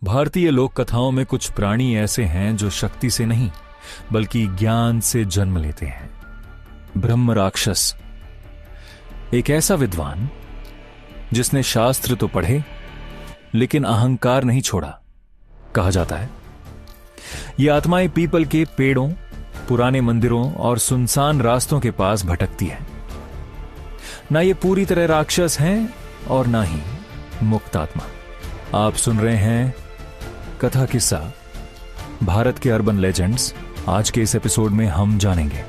भारतीय लोक कथाओं में कुछ प्राणी ऐसे हैं जो शक्ति से नहीं बल्कि ज्ञान से जन्म लेते हैं। ब्रह्म राक्षस एक ऐसा विद्वान जिसने शास्त्र तो पढ़े लेकिन अहंकार नहीं छोड़ा। कहा जाता है ये आत्माएं पीपल के पेड़ों, पुराने मंदिरों और सुनसान रास्तों के पास भटकती हैं। ना ये पूरी तरह राक्षस हैं और ना ही मुक्त आत्मा। आप सुन रहे हैं कथा किस्सा भारत के अर्बन लेजेंड्स। आज के इस एपिसोड में हम जानेंगे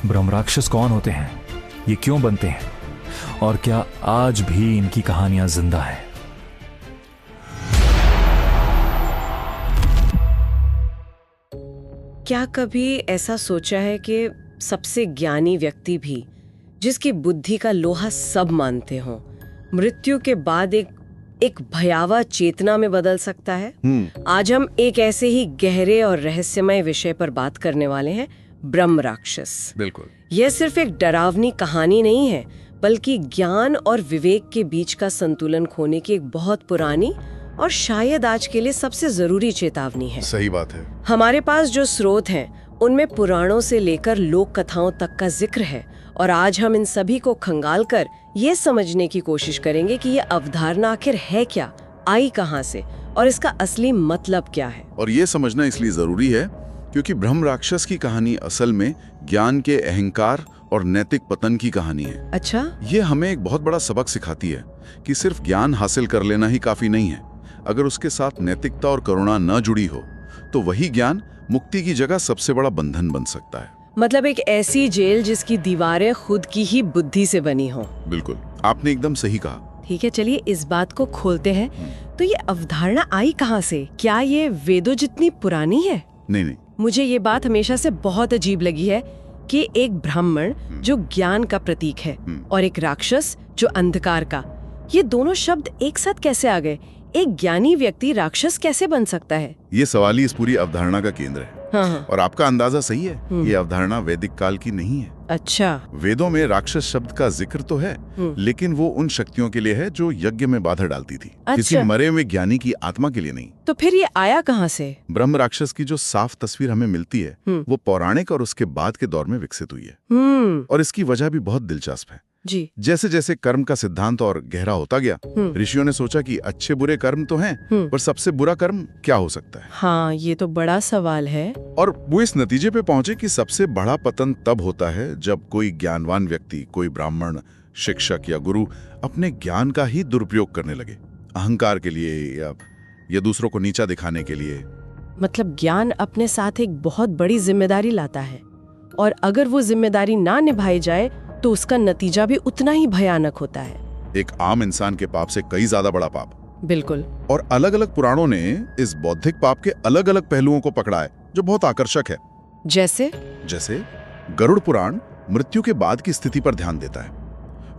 ब्रह्म राक्षस कौन होते हैं, ये क्यों बनते हैं और क्या आज भी इनकी कहानियां जिंदा हैं। क्या कभी ऐसा सोचा है कि सबसे ज्ञानी व्यक्ति भी, जिसकी बुद्धि का लोहा सब मानते हों, मृत्यु के बाद एक भयावह चेतना में बदल सकता है? आज हम एक ऐसे ही गहरे और रहस्यमय विषय पर बात करने वाले हैं, ब्रह्म राक्षस। बिल्कुल। यह सिर्फ एक डरावनी कहानी नहीं है, बल्कि ज्ञान और विवेक के बीच का संतुलन खोने की एक बहुत पुरानी और शायद आज के लिए सबसे जरूरी चेतावनी है। सही बात है। हमारे पास जो स्रोत हैं, उनमें पुराणों से लेकर लोक कथाओं तक का जिक्र है और आज हम इन सभी को खंगाल कर ये समझने की कोशिश करेंगे कि ये अवधारणा आखिर है क्या, आई कहां से और इसका असली मतलब क्या है। और ये समझना इसलिए जरूरी है क्योंकि ब्रह्म राक्षस की कहानी असल में ज्ञान के अहंकार और नैतिक पतन की कहानी है। अच्छा। ये हमें एक बहुत बड़ा सबक सिखाती है कि सिर्फ ज्ञान हासिल कर लेना ही काफी नहीं है। अगर उसके साथ नैतिकता और करुणा न जुड़ी हो तो वही ज्ञान मुक्ति की जगह सबसे बड़ा बंधन बन सकता है। मतलब एक ऐसी जेल जिसकी दीवारें खुद की ही बुद्धि से बनी हो। बिल्कुल, आपने एकदम सही कहा। ठीक है, चलिए इस बात को खोलते हैं। तो ये अवधारणा आई कहाँ से? क्या ये वेदों जितनी पुरानी है? नहीं। मुझे ये बात हमेशा से बहुत अजीब लगी है कि एक ब्राह्मण जो ज्ञान का प्रतीक है और एक राक्षस जो अंधकार का, ये दोनों शब्द एक साथ कैसे आ गए? एक ज्ञानी व्यक्ति राक्षस कैसे बन सकता है? ये सवाल ही इस पूरी अवधारणा का केंद्र है। हाँ। और आपका अंदाजा सही है, ये अवधारणा वैदिक काल की नहीं है। अच्छा। वेदों में राक्षस शब्द का जिक्र तो है, लेकिन वो उन शक्तियों के लिए है जो यज्ञ में बाधा डालती थी। अच्छा। किसी मरे हुए ज्ञानी की आत्मा के लिए नहीं। तो फिर ये आया कहाँ से? ब्रह्म राक्षस की जो साफ तस्वीर हमें मिलती है वो पौराणिक और उसके बाद के दौर में विकसित हुई है। और इसकी वजह भी बहुत दिलचस्प है जी। जैसे जैसे कर्म का सिद्धांत और गहरा होता गया, ऋषियों ने सोचा कि अच्छे बुरे कर्म तो हैं, पर सबसे बुरा कर्म क्या हो सकता है? हाँ, ये तो बड़ा सवाल है। और वो इस नतीजे पे पहुंचे कि सबसे बड़ा पतन तब होता है जब कोई ज्ञानवान व्यक्ति, कोई ब्राह्मण, शिक्षक या गुरु अपने ज्ञान का ही दुरुपयोग करने लगे, अहंकार के लिए या दूसरों को नीचा दिखाने के लिए। मतलब ज्ञान अपने साथ एक बहुत बड़ी जिम्मेदारी लाता है और अगर वो जिम्मेदारी ना निभाई जाए तो उसका नतीजा भी उतना ही भयानक होता है। एक आम इंसान के पाप से कई ज्यादा बड़ा पाप। बिल्कुल। और अलग अलग पुराणों ने इस बौद्धिक पाप के अलग अलग पहलुओं को पकड़ा है जो बहुत आकर्षक है। जैसे गरुड़ पुराण मृत्यु के बाद की स्थिति पर ध्यान देता है।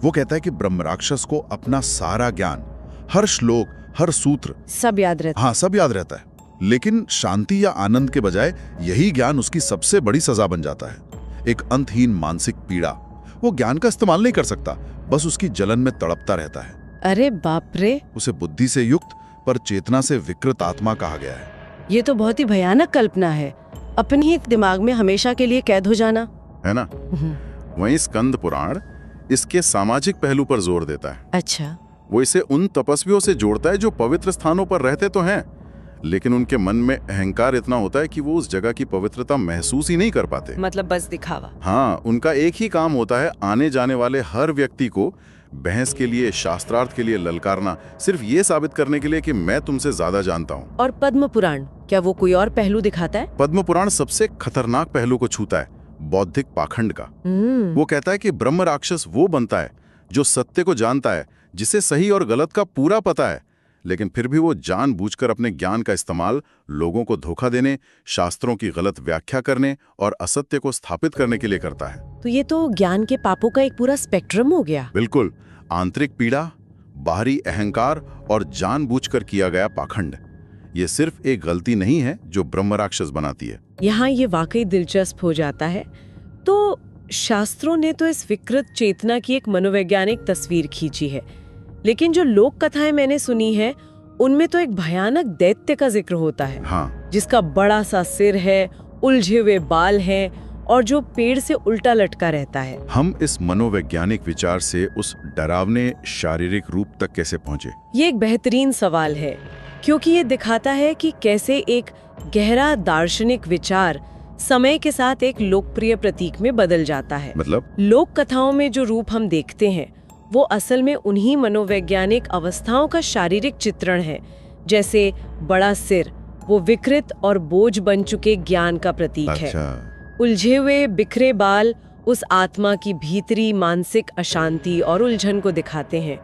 वो कहता है कि ब्रह्म राक्षस को अपना सारा ज्ञान, हर श्लोक, हर सूत्र सब याद रहता है। हाँ, सब याद रहता है, लेकिन शांति या आनंद के बजाय यही ज्ञान उसकी सबसे बड़ी सजा बन जाता है। एक अंतहीन मानसिक पीड़ा। वो ज्ञान का इस्तेमाल नहीं कर सकता, बस उसकी जलन में तड़पता रहता है। अरे बाप रे। उसे बुद्धि से युक्त पर चेतना से विकृत आत्मा कहा गया है। ये तो बहुत ही भयानक कल्पना है, अपनी ही दिमाग में हमेशा के लिए कैद हो जाना, है ना? वहीं स्कंद पुराण इसके सामाजिक पहलू पर जोर देता है। अच्छा। वो इसे उन तपस्वियों से जोड़ता है जो पवित्र स्थानों पर रहते तो हैं, लेकिन उनके मन में अहंकार इतना होता है कि वो उस जगह की पवित्रता महसूस ही नहीं कर पाते। मतलब बस दिखावा। हाँ, उनका एक ही काम होता है आने जाने वाले हर व्यक्ति को बहस के लिए, शास्त्रार्थ के लिए ललकारना, सिर्फ ये साबित करने के लिए कि मैं तुमसे ज्यादा जानता हूँ। और पद्म पुराण, क्या वो कोई और पहलू दिखाता है? पद्म पुराण सबसे खतरनाक पहलू को छूता है, बौद्धिक पाखंड का। वो कहता है कि ब्रह्म राक्षस वो बनता है जो सत्य को जानता है, जिसे सही और गलत का पूरा पता है, लेकिन फिर भी वो जानबूझकर अपने ज्ञान का इस्तेमाल लोगों को धोखा देने, शास्त्रों की गलत व्याख्या करने और असत्य को स्थापित करने के लिए करता है। तो ये तो ज्ञान के पापों का एक पूरा स्पेक्ट्रम हो गया। बिल्कुल। आंतरिक पीड़ा, बाहरी अहंकार और जानबूझकर किया गया पाखंड, ये सिर्फ एक गलती नहीं है जो ब्रह्म राक्षस बनाती है। यहाँ ये वाकई दिलचस्प हो जाता है। तो शास्त्रों ने तो इस विकृत चेतना की एक मनोवैज्ञानिक तस्वीर खींची है, लेकिन जो लोक कथाएं मैंने सुनी है उनमें तो एक भयानक दैत्य का जिक्र होता है, हाँ, जिसका बड़ा सा सिर है, उलझे हुए बाल हैं और जो पेड़ से उल्टा लटका रहता है। हम इस मनोवैज्ञानिक विचार से उस डरावने शारीरिक रूप तक कैसे पहुंचे? ये एक बेहतरीन सवाल है, क्योंकि ये दिखाता है कि कैसे एक गहरा दार्शनिक विचार समय के साथ एक लोकप्रिय प्रतीक में बदल जाता है। मतलब? लोक कथाओं में जो रूप हम देखते हैं वो असल में उन्हीं मनोवैज्ञानिक अवस्थाओं का शारीरिक चित्रण है। जैसे बड़ा सिर वो विकृत और बोझ बन चुके ज्ञान का प्रतीक है। उलझे हुए बिखरे बाल उस आत्मा की भीतरी मानसिक अशांति और उलझन को दिखाते हैं।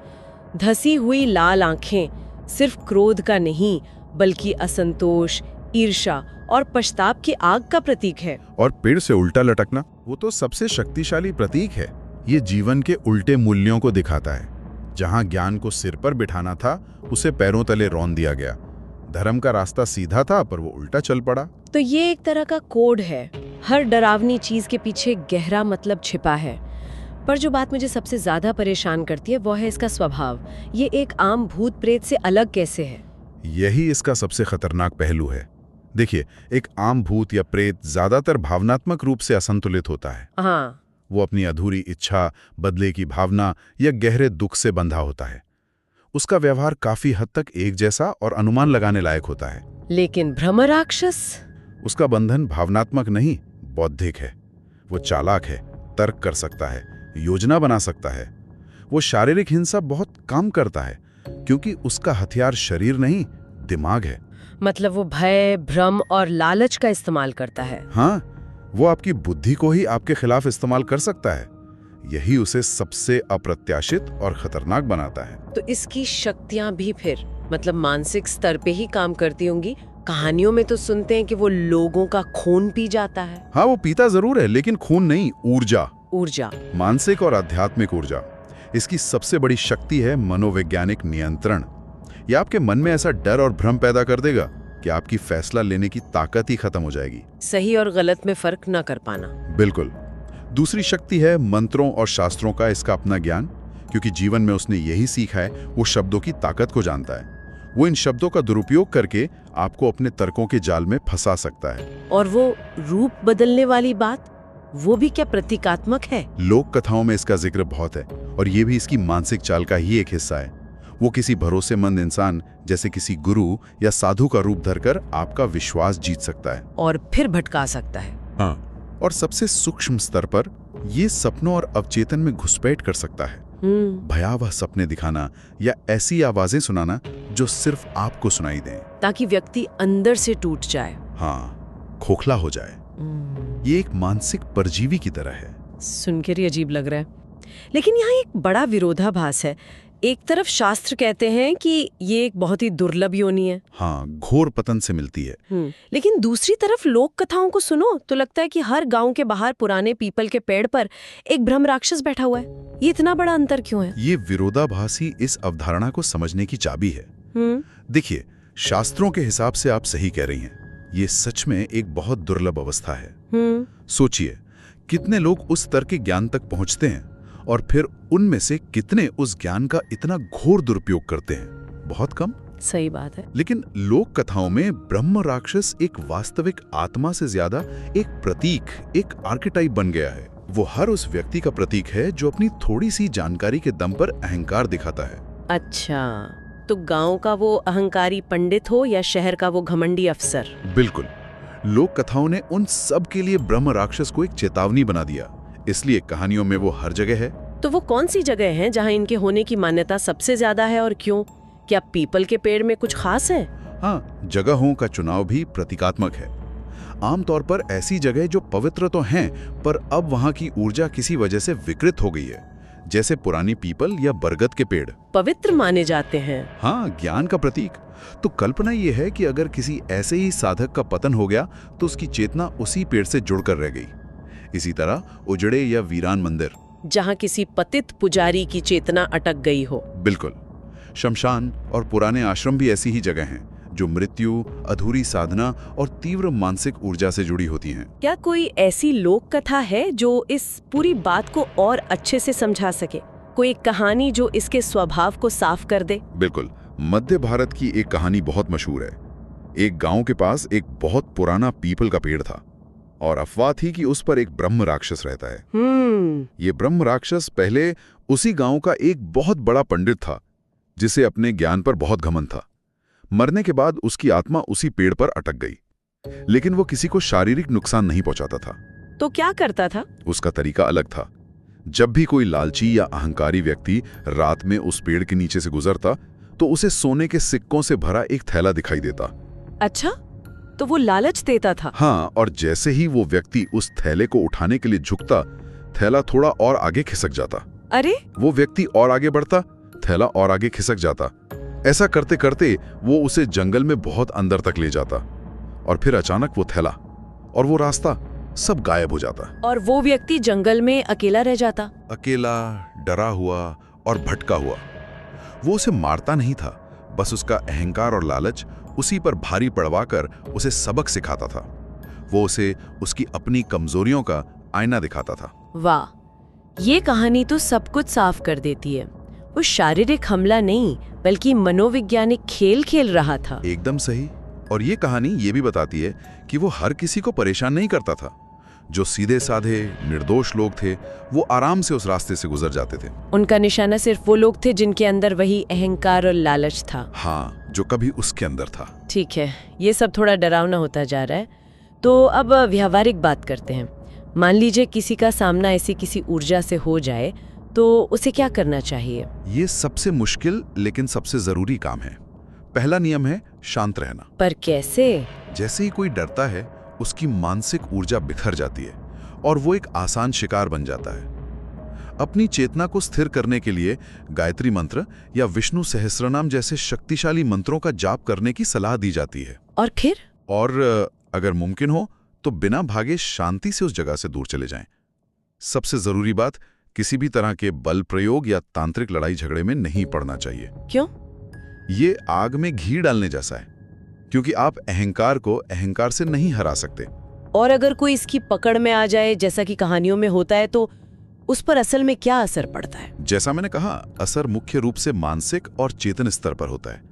धसी हुई लाल आंखें सिर्फ क्रोध का नहीं बल्कि असंतोष, ईर्ष्या और पश्चाताप की आग का प्रतीक है। और पेड़ से उल्टा लटकना, वो तो सबसे शक्तिशाली प्रतीक है। ये जीवन के उल्टे मूल्यों को दिखाता है। जहां ज्ञान को सिर पर बिठाना था उसे पैरों तले रौंद दिया गया। धर्म का रास्ता सीधा था पर वो उल्टा चल पड़ा। तो ये एक तरह का कोड है। हर डरावनी चीज के पीछे गहरा मतलब छिपा है। पर जो बात मुझे सबसे ज्यादा परेशान करती है वो है इसका स्वभाव। ये एक आम भूत प्रेत से अलग कैसे है? यही इसका सबसे खतरनाक पहलू है। देखिए, एक आम भूत या प्रेत ज्यादातर भावनात्मक रूप से असंतुलित होता है। हाँ, वो अपनी अधूरी इच्छा, बदले की भावना या गहरे दुख से बंधा होता है। उसका व्यवहार काफी हद तक एक जैसा और अनुमान लगाने लायक होता है। लेकिन ब्रह्म राक्षस, उसका बंधन भावनात्मक नहीं, बौद्धिक है। वो चालाक है, तर्क कर सकता है, योजना बना सकता है। वो शारीरिक हिंसा बहुत कम करता है क्योंकि उसका हथियार शरीर नहीं, दिमाग है। मतलब वो भय, भ्रम और लालच का इस्तेमाल करता है। हाँ, वो आपकी बुद्धि को ही आपके खिलाफ इस्तेमाल कर सकता है। यही उसे सबसे अप्रत्याशित और खतरनाक बनाता है। तो इसकी शक्तियां भी फिर मतलब मानसिक स्तर पे ही काम करती होंगी। कहानियों में तो सुनते हैं कि वो लोगों का खून पी जाता है। हाँ, वो पीता जरूर है लेकिन खून नहीं, ऊर्जा, मानसिक और आध्यात्मिक ऊर्जा। इसकी सबसे बड़ी शक्ति है मनोवैज्ञानिक नियंत्रण। यह आपके मन में ऐसा डर और भ्रम पैदा कर देगा कि आपकी फैसला लेने की ताकत ही खत्म हो जाएगी। सही और गलत में फर्क न कर पाना। बिल्कुल। दूसरी शक्ति है मंत्रों और शास्त्रों का इसका अपना ज्ञान। क्योंकि जीवन में उसने यही सीखा है, वो शब्दों की ताकत को जानता है। वो इन शब्दों का दुरुपयोग करके आपको अपने तर्कों के जाल में फंसा सकता है। और वो रूप बदलने वाली बात, वो भी क्या प्रतीकात्मक है? लोक कथाओं में इसका जिक्र बहुत है और ये भी इसकी मानसिक चाल का ही एक हिस्सा है। वो किसी भरोसेमंद इंसान जैसे किसी गुरु या साधु का रूप धरकर आपका विश्वास जीत सकता है और फिर भटका सकता है। हाँ, और सबसे सूक्ष्म स्तर पर ये सपनों और अवचेतन में घुसपैठ कर सकता है। भयावह सपने दिखाना या ऐसी आवाजें सुनाना जो सिर्फ आपको सुनाई दें, ताकि व्यक्ति अंदर से टूट जाए। हाँ, खोखला हो जाए। ये एक मानसिक परजीवी की तरह है। सुनकर ही अजीब लग रहा है। लेकिन यहाँ एक बड़ा विरोधाभास है। एक तरफ शास्त्र कहते हैं कि ये एक बहुत ही दुर्लभ योनि है। हाँ, घोर पतन से मिलती है। लेकिन दूसरी तरफ लोक कथाओं को सुनो तो लगता है कि हर गांव के बाहर पुराने पीपल के पेड़ पर एक ब्रह्म राक्षस बैठा हुआ है। ये इतना बड़ा अंतर क्यों है? ये विरोधाभास ही इस अवधारणा को समझने की चाबी है। देखिए, शास्त्रों के हिसाब से आप सही कह रही हैं। ये सच में एक बहुत दुर्लभ अवस्था है। सोचिए, कितने लोग उस स्तर के ज्ञान तक पहुंचते हैं और फिर उनमें से कितने उस ज्ञान का इतना घोर दुरुपयोग करते हैं? बहुत कम। सही बात है। लेकिन लोक कथाओं में ब्रह्म राक्षस एक वास्तविक आत्मा से ज्यादा एक प्रतीक, एक आर्केटाइप बन गया है। वो हर उस व्यक्ति का प्रतीक है जो अपनी थोड़ी सी जानकारी के दम पर अहंकार दिखाता है। अच्छा, तो गांव का वो अहंकारी पंडित हो या शहर का वो घमंडी अफसर। बिल्कुल। लोक कथाओं ने उन सब के लिए ब्रह्म राक्षस को एक चेतावनी बना दिया, इसलिए कहानियों में वो हर जगह है। तो वो कौन सी जगह है जहाँ इनके होने की मान्यता सबसे ज्यादा है और क्यों? क्या पीपल के पेड़ में कुछ खास है? हाँ, जगहों का चुनाव भी प्रतीकात्मक है। आमतौर पर ऐसी जगह जो पवित्र तो हैं, पर अब वहाँ की ऊर्जा किसी वजह से विकृत हो गई है, जैसे पुरानी पीपल या बरगद के पेड़। पवित्र माने जाते हैं। हाँ, ज्ञान का प्रतीक। तो कल्पना ये है कि अगर किसी ऐसे ही साधक का पतन हो गया तो उसकी चेतना उसी पेड़ से जुड़कर रह गई। इसी तरह उजड़े या वीरान मंदिर, जहाँ किसी पतित पुजारी की चेतना अटक गई हो। बिल्कुल। शमशान और पुराने आश्रम भी ऐसी ही जगह हैं जो मृत्यु, अधूरी साधना और तीव्र मानसिक ऊर्जा से जुड़ी होती हैं। क्या कोई ऐसी लोक कथा है जो इस पूरी बात को और अच्छे से समझा सके? कोई कहानी जो इसके स्वभाव को साफ कर दे? बिल्कुल। मध्य भारत की एक कहानी बहुत मशहूर है। एक गांव के पास एक बहुत पुराना पीपल का पेड़ था और अफवाह थी कि उस पर एक ब्रह्म राक्षस रहता है। ये ब्रह्म राक्षस पहले उसी गांव का एक बहुत बड़ा पंडित था जिसे अपने ज्ञान पर बहुत घमंड था। मरने के बाद उसकी आत्मा उसी पेड़ पर अटक गई, लेकिन वो किसी को शारीरिक नुकसान नहीं पहुंचाता था। तो क्या करता था? उसका तरीका अलग था। जब भी कोई लालची या अहंकारी व्यक्ति रात में उस पेड़ के नीचे से गुजरता तो उसे सोने के सिक्कों से भरा एक थैला दिखाई देता। अच्छा, तो वो लालच देता था? हाँ, और जैसे ही वो व्यक्ति उस थैले को उठाने के लिए झुकता, थैला थोड़ा और आगे खिसक जाता। अरे! वो व्यक्ति और आगे बढ़ता, थैला और आगे खिसक जाता। ऐसा करते करते वो उसे जंगल में बहुत अंदर तक ले जाता और फिर अचानक वो थैला और वो रास्ता सब गायब हो जाता। और वो व्यक्ति जंगल में अकेला रह जाता। अकेला, डरा हुआ और भटका हुआ। वो उसे मारता नहीं था, बस उसका अहंकार और लालच उसी पर भारी पड़वाकर उसे सबक सिखाता था। वो उसे उसकी अपनी कमजोरियों का आईना दिखाता था। वाह, ये कहानी तो सब कुछ साफ कर देती है। वो शारीरिक हमला नहीं बल्कि मनोवैज्ञानिक खेल खेल रहा था। एकदम सही। और ये कहानी ये भी बताती है कि वो हर किसी को परेशान नहीं करता था। जो सीधे साधे निर्दोष लोग थे वो आराम से उस रास्ते से गुजर जाते थे। उनका निशाना सिर्फ वो लोग थे जिनके अंदर वही अहंकार और लालच था। हाँ, जो कभी उसके अंदर था। ठीक है, ये सब थोड़ा डरावना होता जा रहा है, तो अब व्यावहारिक बात करते हैं। मान लीजिए किसी का सामना ऐसी किसी ऊर्जा से हो जाए तो उसे क्या करना चाहिए? ये सबसे मुश्किल लेकिन सबसे जरूरी काम है। पहला नियम है शांत रहना। पर कैसे? जैसे ही कोई डरता है उसकी मानसिक ऊर्जा बिखर जाती है और वो एक आसान शिकार बन जाता है। अपनी चेतना को स्थिर करने के लिए गायत्री मंत्र या विष्णु सहस्त्रनाम जैसे शक्तिशाली मंत्रों का जाप करने की सलाह दी जाती है। और फिर? और अगर मुमकिन हो तो बिना भागे शांति से उस जगह से दूर चले जाएं। सबसे जरूरी बात, किसी भी तरह के बल प्रयोग या तांत्रिक लड़ाई झगड़े में नहीं पड़ना चाहिए। क्यों? ये आग में घी डालने जैसा है, क्योंकि आप अहंकार को अहंकार से नहीं हरा सकते। और अगर कोई इसकी पकड़ में आ जाए, जैसा कि कहानियों में होता है, तो उस पर असल में क्या असर पड़ता है? जैसा मैंने कहा, असर मुख्य रूप से मानसिक और चेतन स्तर पर होता है।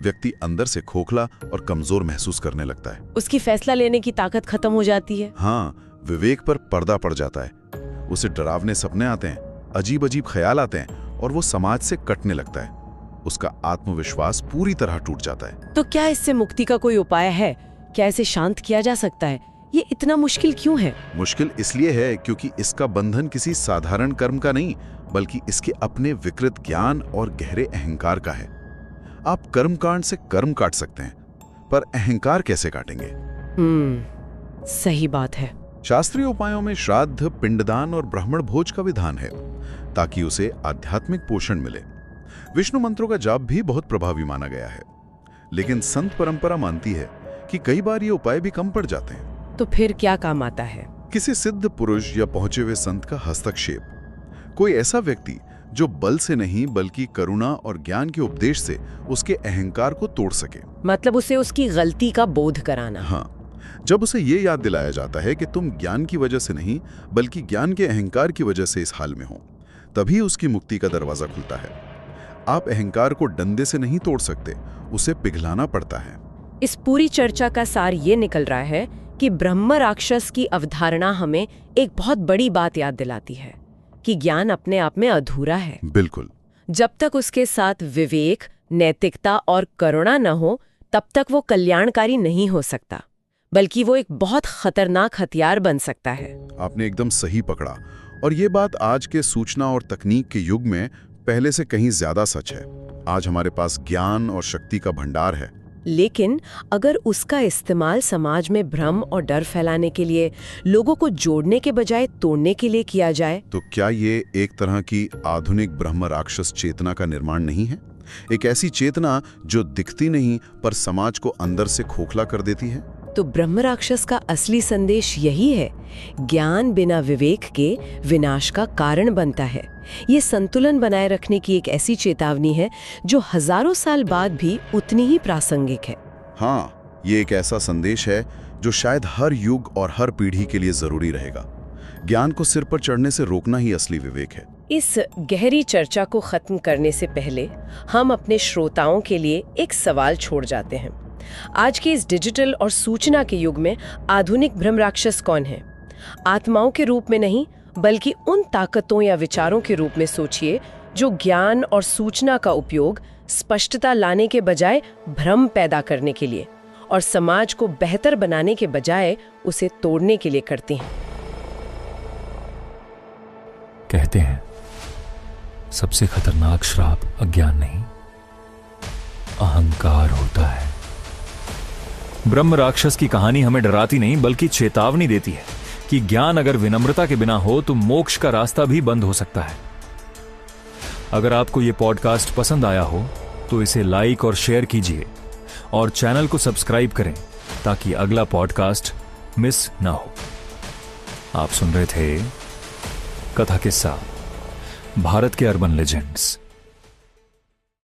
व्यक्ति अंदर से खोखला और कमजोर महसूस करने लगता है। उसकी फैसला लेने की ताकत खत्म हो जाती है। हाँ, विवेक पर पर्दा पड़ जाता है। उसे डरावने सपने आते हैं, अजीब अजीब ख्याल आते हैं और वो समाज से कटने लगता है। उसका आत्मविश्वास पूरी तरह टूट जाता है। तो क्या इससे मुक्ति का कोई उपाय है? क्या इसे शांत किया जा सकता है? ये इतना मुश्किल क्यों है? मुश्किल इसलिए है क्योंकि इसका बंधन किसी साधारण कर्म का नहीं, बल्कि इसके अपने विकृत ज्ञान और गहरे अहंकार का है। आप कर्मकांड से कर्म काट सकते हैं, पर अहंकार कैसे काटेंगे? सही बात है। शास्त्रीय उपायों में श्राद्ध, पिंडदान और ब्राह्मण भोज का विधान है ताकि उसे आध्यात्मिक पोषण मिले। विष्णु मंत्रों का जाप भी बहुत प्रभावी माना गया है, लेकिन संत परंपरा मानती है कि कई बार ये उपाय भी कम पड़ जाते हैं। तो फिर क्या काम आता है? किसी सिद्ध पुरुष या पहुंचे हुए संत का हस्तक्षेप। कोई ऐसा व्यक्ति जो बल से नहीं बल्कि करुणा और ज्ञान के उपदेश से उसके अहंकार को तोड़ सके। मतलब उसे उसकी गलती का बोध कराना। हाँ, जब उसे ये याद दिलाया जाता है कि तुम ज्ञान की वजह से नहीं बल्कि ज्ञान के अहंकार की वजह से इस हाल में हो, तभी उसकी मुक्ति का दरवाजा खुलता है। आप अहंकार को डंडे से नहीं तोड़ सकते, उसे पिघलाना पड़ता है। इस पूरी चर्चा का सार ये निकल रहा है कि ब्रह्म राक्षस की अवधारणा हमें एक बहुत बड़ी बात याद दिलाती है कि ज्ञान अपने आप में अधूरा है। बिल्कुल। जब तक उसके साथ विवेक, नैतिकता और करुणा न हो, तब तक वो कल्याणकारी नहीं हो सकता, बल्कि वो एक बहुत खतरनाक हथियार बन सकता है। आपने एकदम सही पकड़ा, और ये बात आज के सूचना और तकनीक के युग में पहले से कहीं ज्यादा सच है। आज हमारे पास ज्ञान और शक्ति का भंडार है, लेकिन अगर उसका इस्तेमाल समाज में भ्रम और डर फैलाने के लिए, लोगों को जोड़ने के बजाय तोड़ने के लिए किया जाए, तो क्या ये एक तरह की आधुनिक ब्रह्म राक्षस चेतना का निर्माण नहीं है? एक ऐसी चेतना जो दिखती नहीं पर समाज को अंदर से खोखला कर देती है। तो ब्रह्म राक्षस का असली संदेश यही है, ज्ञान बिना विवेक के विनाश का कारण बनता है। ये संतुलन बनाए रखने की एक ऐसी चेतावनी है जो हजारों साल बाद भी उतनी ही प्रासंगिक है। हाँ, ये एक ऐसा संदेश है जो शायद हर युग और हर पीढ़ी के लिए जरूरी रहेगा। ज्ञान को सिर पर चढ़ने से रोकना ही असली विवेक है। इस गहरी चर्चा को खत्म करने से पहले हम अपने श्रोताओं के लिए एक सवाल छोड़ जाते हैं। आज के इस डिजिटल और सूचना के युग में आधुनिक ब्रह्म राक्षस कौन है? आत्माओं के रूप में नहीं, बल्कि उन ताकतों या विचारों के रूप में सोचिए जो ज्ञान और सूचना का उपयोग स्पष्टता लाने के बजाय भ्रम पैदा करने के लिए और समाज को बेहतर बनाने के बजाय उसे तोड़ने के लिए करती हैं। कहते हैं सबसे खतरनाक श्राप अज्ञान नहीं, अहंकार होता है। ब्रह्म राक्षस की कहानी हमें डराती नहीं बल्कि चेतावनी देती है कि ज्ञान अगर विनम्रता के बिना हो तो मोक्ष का रास्ता भी बंद हो सकता है। अगर आपको यह पॉडकास्ट पसंद आया हो तो इसे लाइक और शेयर कीजिए और चैनल को सब्सक्राइब करें ताकि अगला पॉडकास्ट मिस ना हो। आप सुन रहे थे कथा किस्सा, भारत के अर्बन लेजेंड्स।